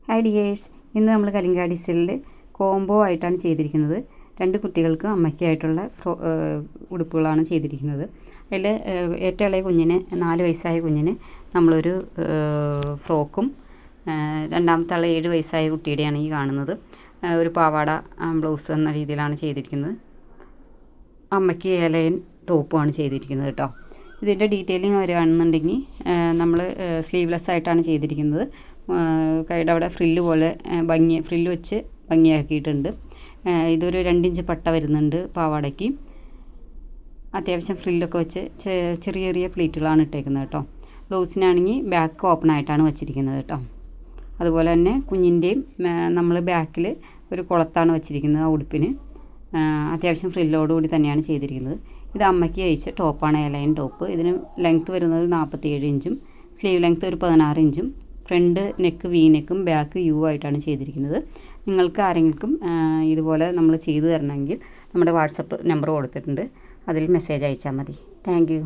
Hi dears, ഇന്ന് നമ്മൾ കലിംഗ ഡിസൈനിൽ കോംബോ ആയിട്ടാണ് ചെയ്തിരിക്കുന്നത്. രണ്ട് കുട്ടികൾക്കും അമ്മയ്ക്കായിട്ടുള്ള ഉടുപ്പുകളാണ് ചെയ്തിരിക്കുന്നത്. അതിൽ ഏറ്റവും ഇളയ കുഞ്ഞിന് 4 വയസ്സായ കുഞ്ഞിന് നമ്മളൊരു ഫ്രോക്കും, രണ്ടാമത്തെ ആൾ 7 വയസ്സായ കുട്ടിയുടെയാണ് ഈ കാണുന്നത്. ഒരു പാവാട ബ്ലൗസ് എന്ന രീതിയിലാണ് ചെയ്തിരിക്കുന്നത്. അമ്മയ്ക്ക് ഏലയൻ ടോപ്പുമാണ് ചെയ്തിരിക്കുന്നത് കേട്ടോ. ഇതിൻ്റെ ഡീറ്റെയിലിംഗ് വരികയാണെന്നുണ്ടെങ്കിൽ നമ്മൾ സ്ലീവ്ലെസ് ആയിട്ടാണ് ചെയ്തിരിക്കുന്നത്. കൈയുടെ അവിടെ ഫ്രില്ല് പോലെ ഫ്രില്ല് വെച്ച് ഭംഗിയാക്കിയിട്ടുണ്ട്. ഇതൊരു 2 ഇഞ്ച് പട്ട വരുന്നുണ്ട് പാവാടയ്ക്ക്. അത്യാവശ്യം ഫ്രില്ലൊക്കെ വെച്ച് ചെറിയ ചെറിയ പ്ലീറ്റുകളാണ് ഇട്ടേക്കുന്നത് കേട്ടോ. ബ്ലൗസിനാണെങ്കിൽ ബാക്ക് ഓപ്പൺ ആയിട്ടാണ് വച്ചിരിക്കുന്നത് കേട്ടോ. അതുപോലെ തന്നെ കുഞ്ഞിൻ്റെയും നമ്മൾ ബാക്കിൽ ഒരു കുളത്താണ് വച്ചിരിക്കുന്നത്. ആ ഉടുപ്പിന് അത്യാവശ്യം ഫ്രില്ലോടുകൂടി തന്നെയാണ് ചെയ്തിരിക്കുന്നത്. ഇത് അമ്മയ്ക്ക് തയ്ച്ച ടോപ്പാണ്, എലൈൻ ടോപ്പ്. ഇതിന് ലെങ്ത്ത് വരുന്നത് 47 ഇഞ്ചും സ്ലീവ് ലെങ്ത്ത് ഒരു 16 ഇഞ്ചും. ഫ്രണ്ട് നെക്ക് വി നെക്കും ബാക്ക് യു ആയിട്ടാണ് ചെയ്തിരിക്കുന്നത്. നിങ്ങൾക്ക് ആരെങ്കിലും ഇതുപോലെ നമ്മൾ ചെയ്തു തരണമെങ്കിൽ നമ്മുടെ വാട്സപ്പ് നമ്പർ കൊടുത്തിട്ടുണ്ട്. അതിൽ മെസ്സേജ് അയച്ചാൽ മതി. Thank you.